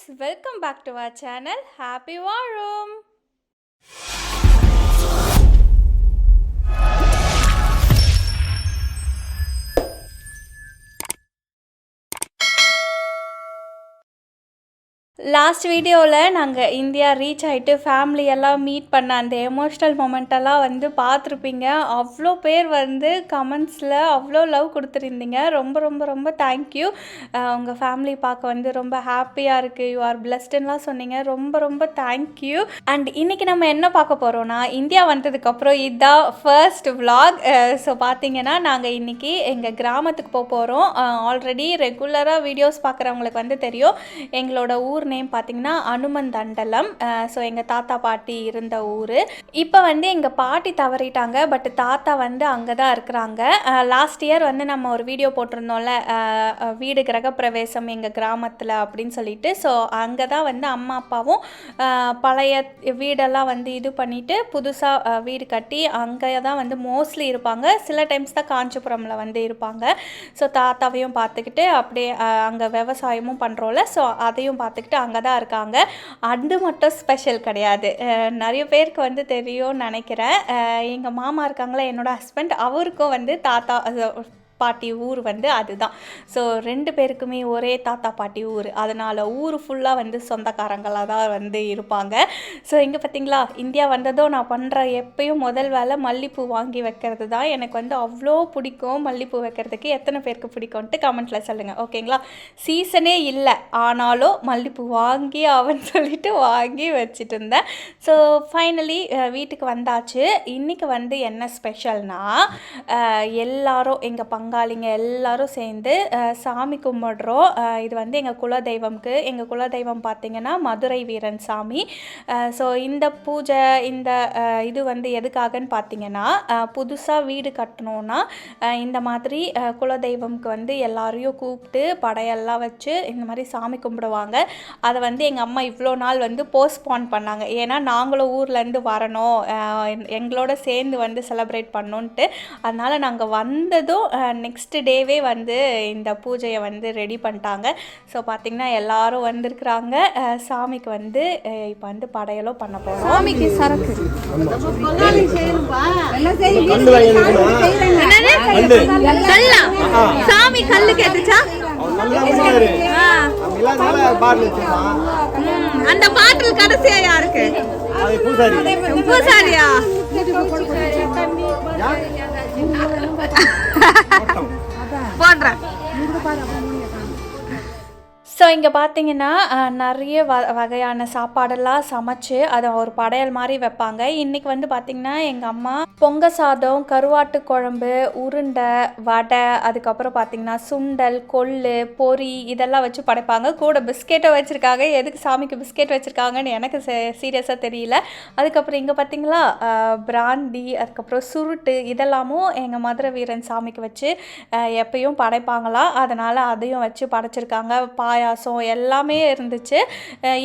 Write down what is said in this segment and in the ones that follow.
welcome back to our channel. Happy War Room. Last வீடியோவில் நாங்கள் India reach ஆகிட்டு ஃபேமிலியெல்லாம் meet பண்ண அந்த எமோஷ்னல் மொமெண்ட்டெல்லாம் வந்து பார்த்துருப்பீங்க. அவ்வளோ பேர் வந்து கமெண்ட்ஸில் அவ்வளோ லவ் கொடுத்துருந்தீங்க. ரொம்ப ரொம்ப ரொம்ப தேங்க்யூ. உங்கள் ஃபேமிலி பார்க்க வந்து ரொம்ப ஹாப்பியாக இருக்குது, யூ ஆர் பிளஸ்டுன்னெலாம் சொன்னீங்க. ரொம்ப ரொம்ப தேங்க்யூ. அண்ட் இன்றைக்கி நம்ம என்ன பார்க்க போகிறோன்னா, இந்தியா வந்ததுக்கப்புறம் இதுதான் ஃபர்ஸ்ட் விலாக். ஸோ பார்த்தீங்கன்னா நாங்கள் இன்றைக்கி எங்கள் கிராமத்துக்கு போக போகிறோம். ஆல்ரெடி ரெகுலராக வீடியோஸ் பார்க்குறவங்களுக்கு வந்து தெரியும், எங்களோட ஊர் நேம் பார்த்தீங்கன்னா அனுமந்தண்டலம். ஸோ எங்கள் தாத்தா பாட்டி இருந்த ஊர். இப்போ வந்து எங்கள் பாட்டி தவறிட்டாங்க, பட் தாத்தா வந்து அங்கே தான் இருக்கிறாங்க. லாஸ்ட் இயர் வந்து நம்ம ஒரு வீடியோ போட்டிருந்தோம்ல, வீடு கிரகப்பிரவேசம் எங்கள் கிராமத்தில் அப்படின்னு சொல்லிட்டு. ஸோ அங்கே தான் வந்து அம்மா அப்பாவும் பழைய வீடெல்லாம் வந்து இது பண்ணிவிட்டு புதுசாக வீடு கட்டி அங்கே தான் வந்து மோஸ்ட்லி இருப்பாங்க. சில டைம்ஸ் தான் காஞ்சிபுரமில் வந்து இருப்பாங்க. ஸோ தாத்தாவையும் பார்த்துக்கிட்டு அப்படியே அங்கே விவசாயமும் பண்ணுறோம்ல, ஸோ அதையும் பார்த்துக்கிட்டு அங்கே தான் இருக்காங்க. அது மட்டும் ஸ்பெஷல் கிடையாது, நிறைய பேருக்கு வந்து தெரியும்னு நினைக்கிறேன். எங்கள் மாமா இருக்காங்களே, என்னோடய ஹஸ்பண்ட், அவருக்கும் வந்து தாத்தா பாட்டி ஊர் வந்து அதுதான். ஸோ ரெண்டு பேருக்குமே ஒரே தாத்தா பாட்டி ஊர், அதனால் ஊர் ஃபுல்லாக வந்து சொந்தக்காரங்களாக தான் வந்து இருப்பாங்க. ஸோ இங்கே பார்த்தீங்களா, இந்தியா வந்ததும் நான் பண்ணுற எப்பயும் முதல் வேலை மல்லிப்பூ வாங்கி வைக்கிறது தான். எனக்கு வந்து அவ்வளோ பிடிக்கும் மல்லிப்பூ வைக்கிறதுக்கு. எத்தனை பேருக்கு பிடிக்கும்ன்ட்டு கமெண்ட்டில் சொல்லுங்கள், ஓகேங்களா? சீசனே இல்லை, ஆனாலும் மல்லிப்பூ வாங்கி அவன்னு சொல்லிட்டு வாங்கி வச்சுட்டு இருந்தேன். ஸோ ஃபைனலி வீட்டுக்கு வந்தாச்சு. இன்றைக்கி வந்து என்ன ஸ்பெஷல்னால், எல்லாரும் எங்கள் பங்காளிங்க எல்லாரும் சேர்ந்து சாமி கும்பிடுறோம். இது வந்து எங்கள் குலதெய்வம்க்கு. எங்கள் குலதெய்வம் பார்த்திங்கன்னா மதுரை வீரன் சாமி. ஸோ இந்த பூஜை இந்த இது வந்து எதுக்காகன்னு பார்த்திங்கன்னா, புதுசாக வீடு கட்டணுன்னா இந்த மாதிரி குலதெய்வம்க்கு வந்து எல்லாரையும் கூப்பிட்டு படையெல்லாம் வச்சு இந்த மாதிரி சாமி கும்பிடுவாங்க. அதை வந்து எங்கள் அம்மா இவ்வளோ நாள் வந்து போஸ்ட்போன் பண்ணாங்க. ஏன்னா நாங்களும் ஊர்லேருந்து வரணும், எங்களோட சேர்ந்து வந்து செலிப்ரேட் பண்ணோன்ட்டு. அதனால் நாங்கள் வந்ததும் நெக்ஸ்ட் டேவே வந்து இந்த பூஜையை வந்து ரெடி பண்ணிட்டாங்க. ஸோ பார்த்திங்கன்னா எல்லாரும் வந்திருக்கிறாங்க. சாமிக்கு வந்து இப்போ வந்து படையலும் பண்ண போகிறோம். சாமிக்கு சரக்கு சாமி கல்லு கேட்டுச்சா, அந்த பாட்டில் கடைசியா யாருக்கு? பூசாரியா? போடுறேன். ஸோ இங்கே பார்த்தீங்கன்னா நிறைய வகையான சாப்பாடெல்லாம் சமைச்சு அதை ஒரு படையல் மாதிரி வைப்பாங்க. இன்றைக்கி வந்து பார்த்திங்கன்னா எங்கள் அம்மா பொங்க சாதம், கருவாட்டு குழம்பு, உருண்டை, வடை, அதுக்கப்புறம் பார்த்திங்கன்னா சுண்டல், கொள்ளு, பொரி இதெல்லாம் வச்சு படைப்பாங்க. கூட பிஸ்கெட்டை வச்சுருக்காங்க. எதுக்கு சாமிக்கு பிஸ்கெட் வச்சுருக்காங்கன்னு எனக்கு சீரியஸாக தெரியல. அதுக்கப்புறம் இங்கே பார்த்திங்களா பிராந்தி, அதுக்கப்புறம் சுருட்டு, இதெல்லாமும் எங்கள் மதுரை வீரன் சாமிக்கு வச்சு எப்பயும் படைப்பாங்களாம். அதனால் அதையும் வச்சு படைச்சிருக்காங்க. பாயாசம் எல்லாமே இருந்துச்சு.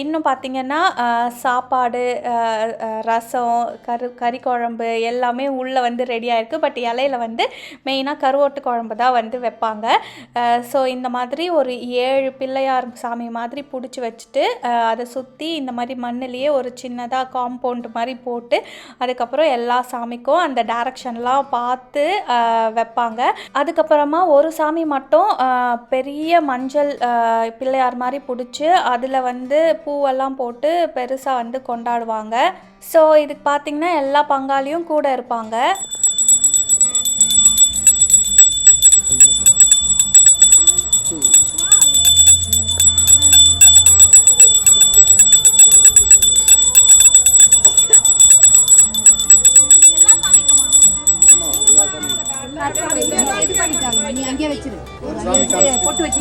இன்னும் பார்த்திங்கன்னா சாப்பாடு, ரசம், கறி குழம்பு எல்லாமே உள்ளே வந்து ரெடியாக இருக்குது. பட் இலையில வந்து மெயினாக கருவாட்டு குழம்பு தான் வந்து வைப்பாங்க. ஸோ இந்த மாதிரி ஒரு 7 பிள்ளையார் சாமி மாதிரி பிடிச்சி வச்சுட்டு அதை சுற்றி இந்த மாதிரி மண்ணிலேயே ஒரு சின்னதாக காம்பவுண்ட் மாதிரி போட்டு அதுக்கப்புறம் எல்லா சாமிக்கும் அந்த டைரக்ஷன்லாம் பார்த்து வைப்பாங்க. அதுக்கப்புறமா ஒரு சாமி மட்டும் பெரிய மஞ்சள் பிள்ளையார் மாதிரி பிடிச்சி அதில் வந்து பூவெல்லாம் போட்டு பெருசாக வந்து கொண்டாடுவாங்க. ஸோ இதுக்கு பார்த்திங்கன்னா எல்லா பங்காளியும் கூட இருப்பாங்க. நீ அங்கே வச்சிரு, போட்டு வச்சு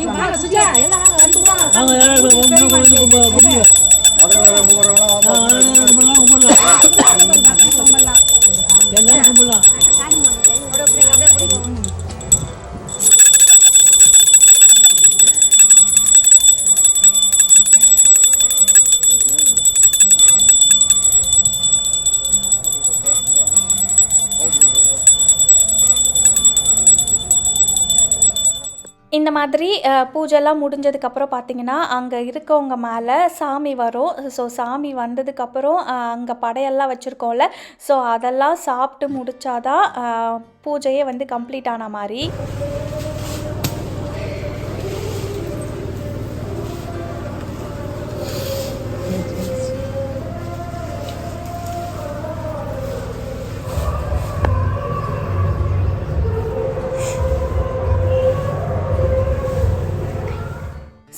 இந்த மாதிரி பூஜைலாம் முடிஞ்சதுக்கப்புறம் பார்த்திங்கன்னா அங்கே இருக்கவங்க மேலே சாமி வரும். ஸோ சாமி வந்ததுக்கப்புறம் அங்கே படையெல்லாம் வச்சுருக்கோம்ல, ஸோ அதெல்லாம் சாப்பிட்டு முடித்தாதான் பூஜையே வந்து கம்ப்ளீட் ஆன மாதிரி.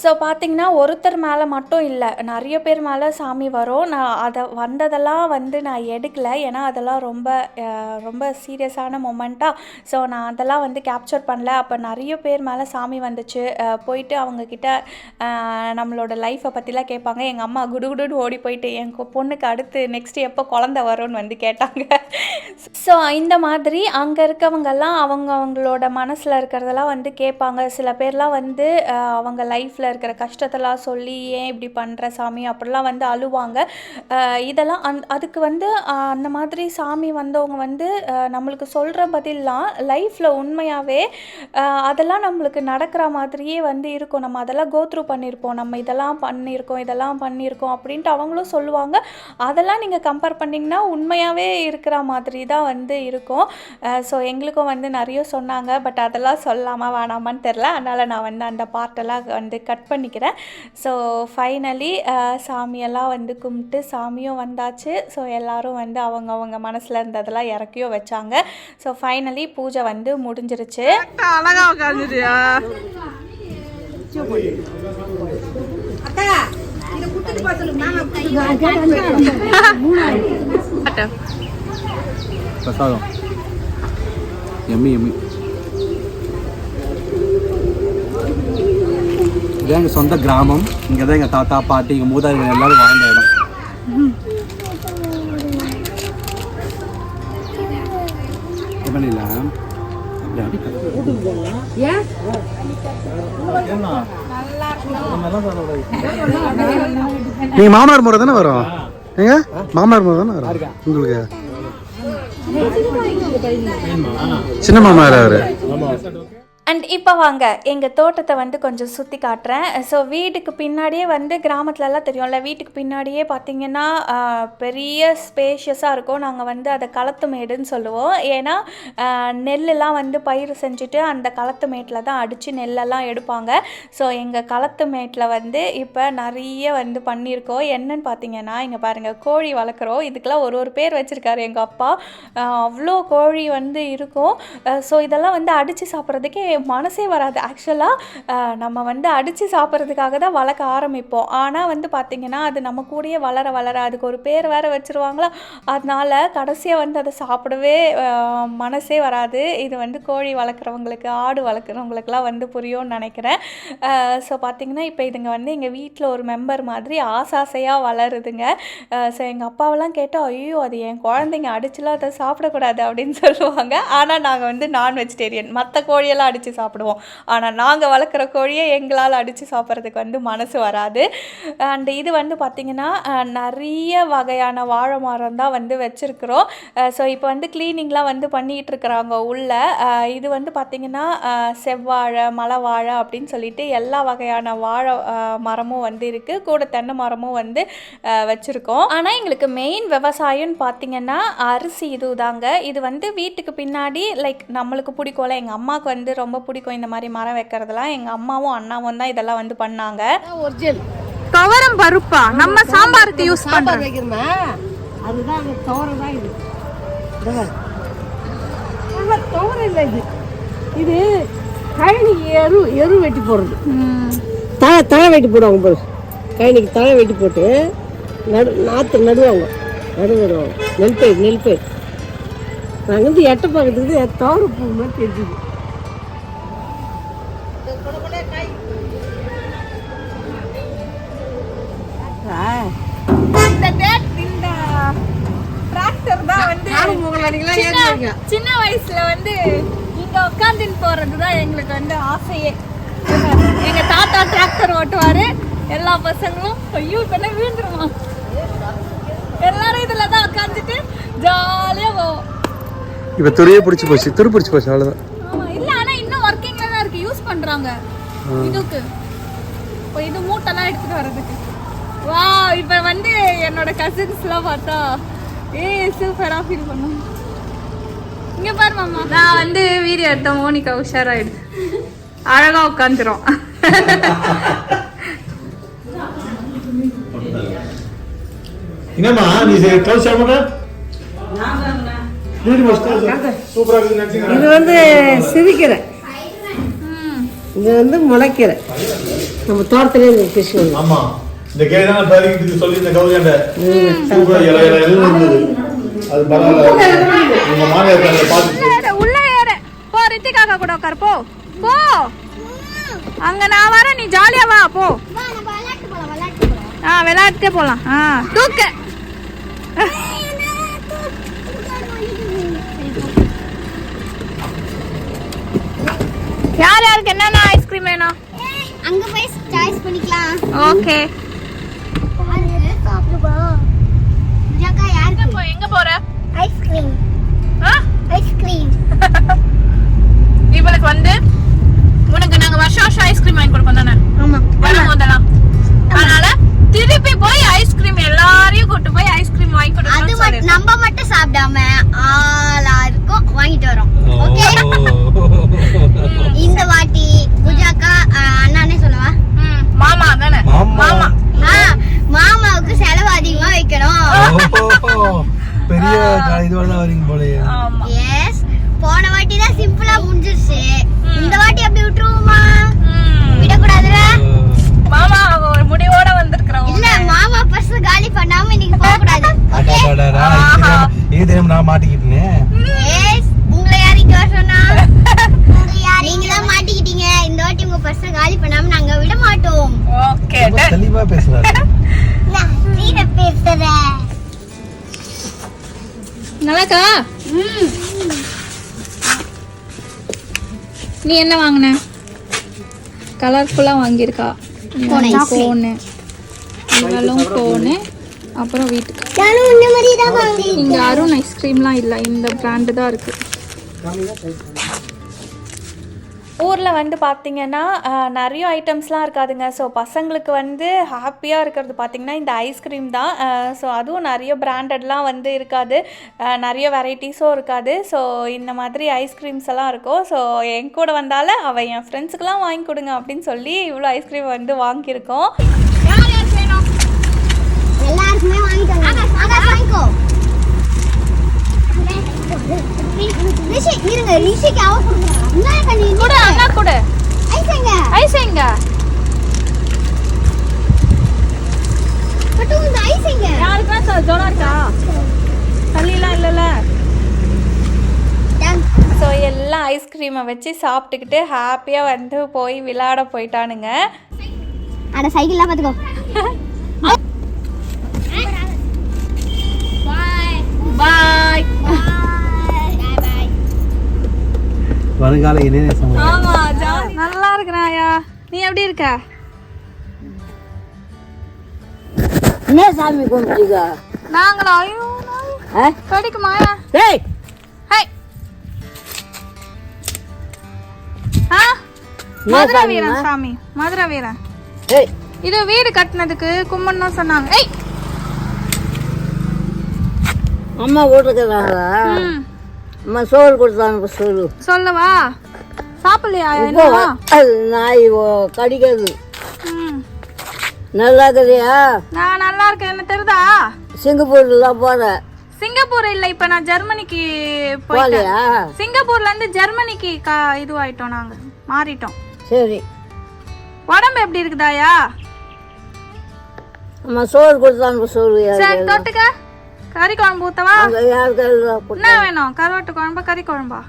ஸோ பார்த்திங்கன்னா ஒருத்தர் மேலே மட்டும் இல்லை, நிறைய பேர் மேலே சாமி வரும். நான் அதை வந்ததெல்லாம் வந்து நான் எடுக்கலை, ஏன்னா அதெல்லாம் ரொம்ப சீரியஸான மொமெண்ட்டாக. ஸோ நான் அதெல்லாம் வந்து கேப்சர் பண்ணல. அப்போ நிறைய பேர் மேலே சாமி வந்துச்சு. போயிட்டு அவங்கக்கிட்ட நம்மளோட லைஃப்பை பற்றிலாம் கேட்பாங்க. எங்கள் அம்மா குடுகுடுன்னு ஓடி போயிட்டு என் பொண்ணுக்கு அடுத்து நெக்ஸ்ட்டு எப்போ குழந்த வரும்னு வந்து கேட்டாங்க. ஸோ இந்த மாதிரி அங்கே இருக்கவங்கெல்லாம் அவங்களோட மனசில் இருக்கிறதெல்லாம் வந்து கேட்பாங்க. சில பேர்லாம் வந்து அவங்க லைஃப்பில் இருக்கிற கஷ்டத்தெல்லாம் சொல்லி ஏன் இப்படி பண்ணுற சாமி அப்படிலாம் வந்து அழுவாங்க. இதெல்லாம் அதுக்கு வந்து அந்த மாதிரி சாமி வந்தவங்க வந்து நம்மளுக்கு சொல்கிற பதிலாம் லைஃப்பில் உண்மையாகவே அதெல்லாம் நம்மளுக்கு நடக்கிற மாதிரியே வந்து இருக்கும். நம்ம அதெல்லாம் கோத்ரூ பண்ணியிருப்போம், நம்ம இதெல்லாம் பண்ணியிருக்கோம் அப்படின்ட்டு அவங்களும் சொல்லுவாங்க. அதெல்லாம் நீங்கள் கம்பேர் பண்ணிங்கன்னா உண்மையாகவே இருக்கிற மாதிரி தான் வந்து இருக்கும். ஸோ எங்களுக்கும் வந்து நிறைய சொன்னாங்க. பட் அதெல்லாம் சொல்லாமா வேணாமான்னு தெரில. அதனால் நான் வந்து அந்த பார்ட்டெல்லாம் வந்து கட் பண்ணிக்கிறேன். ஸோ ஃபைனலி சாமியெல்லாம் வந்து கும்பிட்டு சாமியும் வந்தாச்சு. ஸோ எல்லோரும் வந்து அவங்க மனசில் இருந்ததெல்லாம் இறக்கியோ வச்சாங்க. ஸோ ஃபைனலி பூஜை வந்து முடிஞ்சிருச்சு. அழகா உட்காந்துட்டியா? பிரசாதம் எம்மி இது எங்கள் சொந்த கிராமம். இங்கே தான் எங்கள் தாத்தா பாட்டி எங்கள் மூதாதைகள் எல்லாரும் வாழ்ந்த இடம். நீங்க மாமனார் முறை தானே வரும்? ஏங்க மாமனார் முறை தானே வரும் உங்களுக்கு? சின்ன மாமனார் அவரு. அண்ட் இப்போ வாங்க எங்கள் தோட்டத்தை வந்து கொஞ்சம் சுற்றி காட்டுறேன். ஸோ வீட்டுக்கு பின்னாடியே வந்து கிராமத்துலலாம் தெரியும்ல, வீட்டுக்கு பின்னாடியே பார்த்திங்கன்னா பெரிய ஸ்பேஷியஸாக இருக்கும். நாங்கள் வந்து அதை களத்து மேடுன்னு சொல்லுவோம். ஏன்னா நெல்லெலாம் வந்து பயிர் செஞ்சுட்டு அந்த களத்து மேட்டில் தான் அடித்து நெல்லெல்லாம் எடுப்பாங்க. ஸோ எங்கள் களத்து மேட்டில் வந்து இப்போ நிறைய வந்து பண்ணியிருக்கோம். என்னன்னு பார்த்தீங்கன்னா இங்கே பாருங்கள், கோழி வளர்க்குறோம். இதுக்கெல்லாம் ஒரு பேர் வச்சுருக்காரு எங்கள் அப்பா. அவ்வளோ கோழி வந்து இருக்கும். ஸோ இதெல்லாம் வந்து அடித்து சாப்பிட்றதுக்கே மனசே வராது. ஆக்சுவலாக நம்ம வந்து அடித்து சாப்பிட்றதுக்காக தான் வளர்க்க ஆரம்பிப்போம். ஆனால் வந்து பார்த்திங்கன்னா அது நம்ம கூடயே வளர அதுக்கு ஒரு பேர் வேறு வச்சுருவாங்களா, அதனால் கடைசியாக வந்து அதை சாப்பிடவே மனசே வராது. இது வந்து கோழி வளர்க்குறவங்களுக்கு, ஆடு வளர்க்குறவங்களுக்குலாம் வந்து புரியும்னு நினைக்கிறேன். ஸோ பார்த்திங்கன்னா இப்போ இதுங்க வந்து எங்கள் வீட்டில் ஒரு மெம்பர் மாதிரி ஆசையாக வளருதுங்க. ஸோ எங்கள் அப்பாவெல்லாம் கேட்டால் ஐயோ அது என் குழந்தைங்க அடிச்சுலாம் அதை சாப்பிடக்கூடாது அப்படின்னு சொல்லுவாங்க. ஆனால் நாங்கள் வந்து நான் வெஜிடேரியன், மற்ற கோழியெல்லாம் அடித்து சாப்பிடுவோம். ஆனால் நாங்கள் வளர்க்குற கோழியை எங்களால் அடித்து சாப்பிட்றதுக்கு வந்து மனசு வராது. அண்ட் இது வந்து பார்த்திங்கன்னா நிறைய வகையான வாழை மரம் தான் வந்து வச்சுருக்குறோம். ஸோ இப்போ வந்து க்ளீனிங்லாம் வந்து பண்ணிகிட்டு இருக்கிறாங்க உள்ள. இது வந்து பார்த்திங்கன்னா செவ்வாழை, மலை வாழை அப்படின்னு சொல்லிட்டு எல்லா வகையான வாழை மரமும் வந்து இருக்குது. கூட தென்னை மரமும் வந்து வச்சுருக்கோம். ஆனால் எங்களுக்கு மெயின் விவசாயம்னு பார்த்திங்கன்னா அரிசி இதுதாங்க. இது வந்து வீட்டுக்கு பின்னாடி லைக் நம்மளுக்கு பிடிக்கும்ல, எங்கள் அம்மாவுக்கு வந்து ரொம்ப பிடிக்கும் இந்த மாதிரி மரம் வைக்கிறதுலாம். எங்கள் அம்மாவும் அண்ணாவும் தான் இதெல்லாம் வந்து பண்ணாங்க. துவரம் பருப்பா நம்ம சாம்பாருக்கு யூஸ் பண்றோம் வைக்கிறோமா, அதுதான் துவரம் தான். இது துவரம் இல்லை, இது கழனிக்கு எரு வெட்டி போடுறது. தழை வெட்டி போடுவாங்க போது, கழனிக்கு தழை வெட்டி போட்டு நாற்று நடுவாங்க. நெல் பயிர் நாங்கள் வந்து எட்ட பார்க்கறதுக்கு துவரம் பூ மாதிரி தெரிஞ்சுது. சின்ன வயசுல வந்து இங்க உட்காந்துன்னு போறதுதான் எங்களுக்கு வந்து ஆசையே. எங்க தாத்தா டிராக்டர் ஓட்டுவாரு, எல்லா பசங்களும் ஐயோ இப்ப என்ன விழுந்துருமா, எல்லாரும் இதுலதான் உட்காந்துட்டு ஜாலியா போவோம். இப்ப துருப்பிடிச்சு போச்சு அவ்வளவுதான். இல்ல ஆனா இன்னும் ஒர்க்கிங்ல தான் இருக்கு, யூஸ் பண்றாங்க. போவாங்க இதுக்கு. இப்போ இது மூட்டெல்லாம் எடுத்துட்டு வர்றதுக்கு. வா இப்போ வந்து என்னோட கசின்ஸ்லாம் பார்த்தா சூப்பராக ஃபீல் பண்ணும். இங்கே பாரு மாமா, நான் வந்து வீடியோ எடுத்த மோனிகா உஷாராயிடுது, அழகா உட்காந்துரும். என்னம்மா நீ ட்ரௌஸ் சாப்பிட இது வந்து சிரிக்கிற, இது வந்து முளைக்கிற. நம்ம தோட்டத்திலே இந்த ஃபிஷ் வந்து. ஆமா இந்த கேதான பரிக்கு சொல்லி இந்த கௌரியாண்ட சூப்பர் இலை இருந்தது. அது பரவாயில்ல. நம்ம மாநிலத்தை பார்த்து உள்ள ஏற போ, ரித்திகாக்கா கூட உட்காரு போ போ. அங்க நான் வரேன், நீ ஜாலியா வா போ. விளையாட்டுக்கே போலாம். தூக்க யார் யாருக்கு என்னென்ன ஐஸ்கிரீம் வேணும் அங்க போய் சாய்ஸ் பண்ணிக்கலாம். ஓகே. எங்க போற? ஐஸ்கிரீம் ஐஸ்கிரீம் இவளுக்கு வந்து உனக்கு நாங்க வருஷம் வருஷம் ஐஸ்கிரீம் வாங்கி கொடுப்போம் தானே? ஆமா வரும்போதெல்லாம். அதனால திருப்பி போய் ஐஸ்கிரீம் எல்லாரையும் கூட்டு போய் ஐஸ்கிரீம் வாங்கி அது கொடுக்கணும். நம்ம மட்டும் சாப்பிடாம எல்லாருக்கும் வாங்கிட்டு வரோம். ஓகே இந்த வாட்டி பூஜாக்கா அண்ணானே சொல்லவா? மாமா தானே? மாமா. மாமாவுக்கு செலவு அதிகமா வைக்கணும். பெரிய இதுவரை தான் வரீங்க போலயே. ஆமா. எஸ், போன வாட்டி தான் சிம்பிளா முடிஞ்சிருச்சு. இந்த வாட்டி அப்படி விட்டுருவோமா? விடக்கூடாதுல. மாமா ஒரு முடிவோட வந்திருக்கிறோம். இல்ல மாமா பர்ஸ் காலி பண்ணாம இன்னைக்கு போக கூடாது. ஓகே இது தெரியாம நான் மாட்டிக்கிட்டேன். எஸ், உங்களை யார் இங்க வர சொன்னா? நீங்க தான் மாட்டிக்கிட்டீங்க. இந்த வாட்டி உங்க பர்ஸ் காலி பண்ணாம நாங்க விட மாட்டோம். ஓகே. தெளிவா பேசுறாரு. நான் சீர பேசுறேன். நல்லாக்கா? நீ என்ன வாங்கின? கலர்ஃபுல்லா வாங்கியிருக்கா. கோனு, இவளும் கோனு, அப்புறம் வீட்டுக்கு. நானும் இந்த மாதிரி தான் வாங்குறேன். இங்க அருண் ஐஸ்கிரீம்லாம் இல்லை, இந்த பிராண்டு தான் இருக்கு. ஊரில் வந்து பார்த்திங்கன்னா நிறைய ஐட்டம்ஸ்லாம் இருக்காதுங்க. ஸோ பசங்களுக்கு வந்து ஹாப்பியாக இருக்கிறது பார்த்திங்கன்னா இந்த ஐஸ்கிரீம் தான். ஸோ அதுவும் நிறைய பிராண்டட்லாம் வந்து இருக்காது, நிறைய வெரைட்டிஸும் இருக்காது. ஸோ இந்த மாதிரி ஐஸ்கிரீம்ஸ் எல்லாம் இருக்கும். ஸோ என் கூட வந்தாலும் அவள் என் ஃப்ரெண்ட்ஸுக்கெலாம் வாங்கி கொடுங்க அப்படின்னு சொல்லி இவ்வளோ ஐஸ்கிரீம் வந்து வாங்கியிருக்கோம். எல்லாருக்குமே வாங்கிக்கோ. ரிஷி இருங்க, ரிஷிக்கு அவ கொடுங்க. என்ன நீ கூட அண்ணா கூட ஐசங்க ஐசங்க பட்டு இந்த ஐசங்க யாருக்கா ஜோரா இருக்கா? தள்ளிலாம் இல்லைல்ல. ஸோ எல்லாம் ஐஸ்கிரீமை வச்சு சாப்பிட்டுக்கிட்டு ஹாப்பியாக வந்து போய் விளையாட போயிட்டானுங்க. அட சைக்கிள்லாம் பார்த்துக்கோ. பாய். வருங்கால இணைய சமூகம். ஆமா நல்லா இருக்கிறாயா? நீ எப்படி இருக்க? என்ன சாமி கும்பிட்டீங்க? நாங்களா? ஐயோ கிடைக்குமாயா? டேய் ஹை மதுரை வீரன் சாமி, மதுரை வீரன். டேய் இது வீடு கட்டினதுக்கு கும்மன்னு சொன்னாங்க. ஏய் அம்மா போட்டுக்கிறாங்களா? அம்மா சோறு கொடுத்தாங்க. சோறு சொல்லவா? சாப்பிடலையா? அது நாய் கடிக்காது. நல்லா இருக்குறியா? நான் நல்லா இருக்கேன். என்ன தெரியுதா? சிங்கப்பூர்லாம் போறேன். சிங்கப்பூர் இல்ல, இப்ப நான் ஜெர்மனிக்கு போகலையா? போயிட்டேன். சிங்கப்பூர்ல இருந்து ஜெர்மனிக்கு இதுவாயிட்டோம், நாங்க மாறிட்டோம். சரி. உடம்பு எப்படி இருக்குதாயா? அம்மா சோறு கொடுத்தாங்க. சோறு சரி தொட்டுக்க கறி குழம்பு ஊத்தவா? யாருக்கு என்ன வேணும்? கருவாட்டு குழம்பா கறி குழம்பா?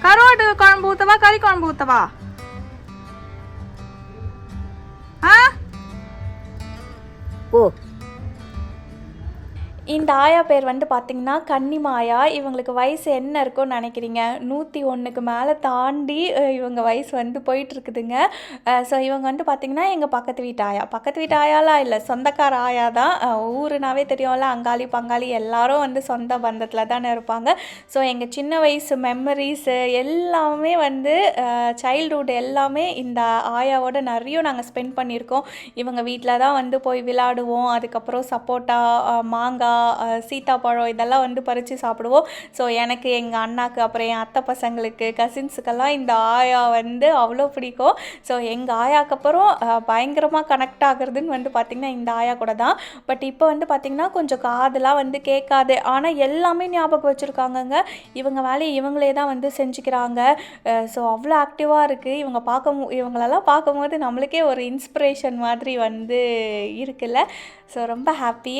கருவாட்டு குழம்பு ஊத்தவா கறி குழம்பு ஊத்தவா? போ. இந்த ஆயா பேர் வந்து பார்த்திங்கன்னா கன்னிமாயா. இவங்களுக்கு வயசு என்ன இருக்கும்னு நினைக்கிறீங்க? 101க்கு மேலே தாண்டி இவங்க வயசு வந்து போயிட்டுருக்குதுங்க. ஸோ இவங்க வந்து பார்த்திங்கன்னா எங்கள் பக்கத்து வீட்டு ஆயா. பக்கத்து வீட்டு ஆயாலாம் இல்லை, சொந்தக்கார ஆயா தான். ஊருனாவே தெரியும்ல, அங்காளி பங்காளி எல்லாரும் வந்து சொந்த பந்தத்தில் தானே இருப்பாங்க. ஸோ எங்கள் சின்ன வயசு மெமரிஸு எல்லாமே வந்து சைல்டுஹுட் எல்லாமே இந்த ஆயாவோட நிறைய நாங்கள் ஸ்பெண்ட் பண்ணியிருக்கோம். இவங்க வீட்டில் தான் வந்து போய் விளையாடுவோம். அதுக்கப்புறம் சப்போட்டா, மாங்காய், சீத்தாப்பழம் இதெல்லாம் வந்து பறித்து சாப்பிடுவோம். ஸோ எனக்கு, எங்கள் அண்ணாக்கு, அப்புறம் என் அத்தை பசங்களுக்கு, கசின்ஸுக்கெல்லாம் இந்த ஆயா வந்து அவ்வளோ பிடிக்கும். ஸோ எங்கள் ஆயாக்கு அப்புறம் பயங்கரமாக கனெக்ட் ஆகுறதுன்னு வந்து பார்த்திங்கன்னா இந்த ஆயா கூட தான். பட் இப்போ வந்து பார்த்திங்கன்னா கொஞ்சம் காதெல்லாம் வந்து கேட்காது, ஆனால் எல்லாமே ஞாபகம் வச்சுருக்காங்கங்க. இவங்க வேலையை இவங்களே தான் வந்து செஞ்சுக்கிறாங்க. ஸோ அவ்வளோ ஆக்டிவாக இருக்குது. இவங்களெல்லாம் பார்க்கும்போது நம்மளுக்கே ஒரு இன்ஸ்பிரேஷன் மாதிரி வந்து இருக்குல்ல. ஸோ ரொம்ப ஹாப்பி.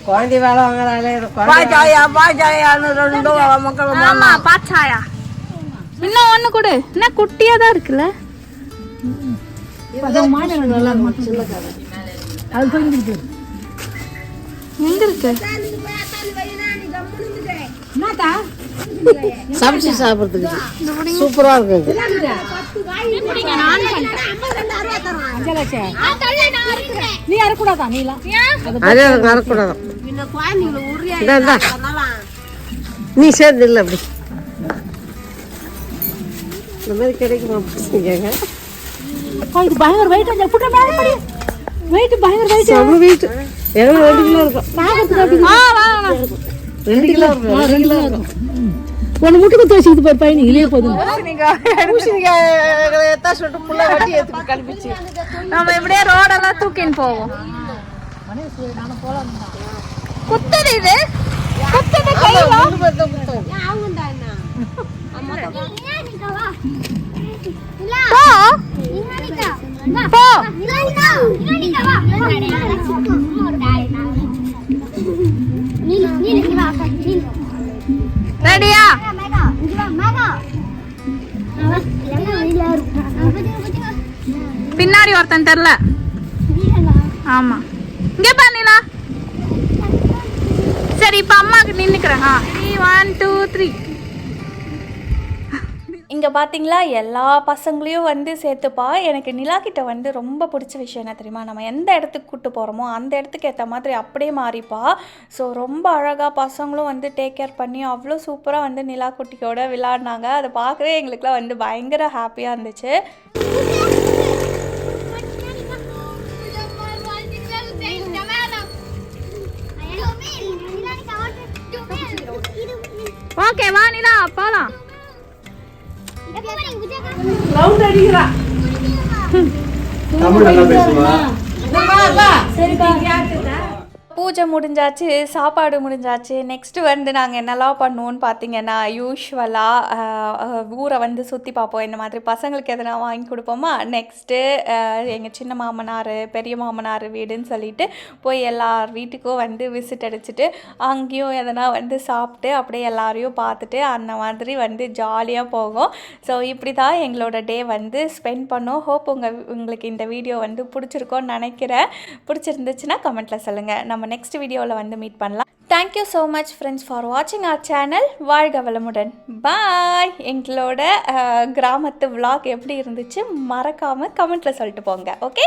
குழந்தை வேலை வாங்குறாங்களே, பாஜாயான்னு 2 மக்கள். ஆமாம், பாச்சாயா. இன்னும் ஒன்று கொடு. என்ன குட்டியாக தான் இருக்குல்ல. எங்க இருக்கு? சமைச்சு சாப்பிட்றதுக்கு சூப்பராக இருக்குது. நீ அறக்கூடாதா? நீலாம் அதே அறக்கூடாதான். நீ சேர்ந்து இல்லை அப்படி இந்த மாதிரி கிடைக்குமா? இது பயங்கர வெயிட். வெயிட் பயங்கர வெயிட். அவ்வளோ வெயிட் எவ்வளோ 2 கிலோ இருக்கும். 2 கிலோ இருக்கும். 2 கிலோ இருக்கும். ஒன்று முட்டுக்கு தோசிக்கிட்டு போய் பையன் இலையே போதும். நம்ம எப்படியே ரோடெல்லாம் தூக்கின்னு போவோம். குத்தது இது, குத்தது கையில. ரெடியா? பின்னாடி ஒருத்தன் தெரியல. ஆமா, இங்க பாருங்களா. சரி, இப்ப அம்மாக்கு நின்னுக்கிறேன். 1 2 3. இங்கே பார்த்தீங்களா, எல்லா பசங்களையும் வந்து சேர்த்துப்பா. எனக்கு நிலாக்கிட்ட வந்து ரொம்ப பிடிச்ச விஷயம் என்ன தெரியுமா? நம்ம எந்த இடத்துக்கு கூப்பிட்டு போகிறோமோ அந்த இடத்துக்கு ஏற்ற மாதிரி அப்படியே மாறிப்பா. ஸோ ரொம்ப அழகாக பசங்களும் வந்து டேக் கேர் பண்ணி அவ்வளோ சூப்பராக வந்து நிலா குட்டியோட விளையாடினாங்க. அதை பார்க்கவே எங்களுக்குலாம் வந்து பயங்கர ஹாப்பியாக இருந்துச்சு. ஓகே, வா நிலா போலாம். தமிழ் நல்லா பேசுவா. பூஜை முடிஞ்சாச்சு, சாப்பாடு முடிஞ்சாச்சு. நெக்ஸ்ட்டு வந்து நாங்கள் என்னெல்லாம் பண்ணுவோன்னு பார்த்தீங்கன்னா, யூஸ்வலாக ஊரை வந்து சுற்றி பார்ப்போம். இந்த மாதிரி பசங்களுக்கு எதனா வாங்கி கொடுப்போமா. நெக்ஸ்ட்டு எங்கள் சின்ன மாமனார், பெரிய மாமனார் வீடுன்னு சொல்லிட்டு போய் எல்லார் வீட்டுக்கும் வந்து விசிட் அடிச்சுட்டு அங்கேயும் எதனா வந்து சாப்பிட்டு அப்படியே எல்லாரையும் பார்த்துட்டு அந்த மாதிரி வந்து ஜாலியாக போகும். ஸோ இப்படி தான் எங்களோட டே வந்து ஸ்பெண்ட் பண்ணோம். ஹோப் உங்களுக்கு இந்த வீடியோ வந்து பிடிச்சிருக்கோன்னு நினைக்கிறேன். பிடிச்சிருந்துச்சுன்னா கமெண்ட்டில் சொல்லுங்கள். நம்ம நெக்ஸ்ட் வீடியோவில் வந்து மீட் பண்ணலாம். Thank you so much friends for வாட்சிங் அவர் சேனல். வாழ்க வளமுடன். பாய். எங்களோட கிராமத்து vlog எப்படி இருந்துச்சு மறக்காமல் கமெண்ட்டில் சொல்லிட்டு போங்க. ஓகே.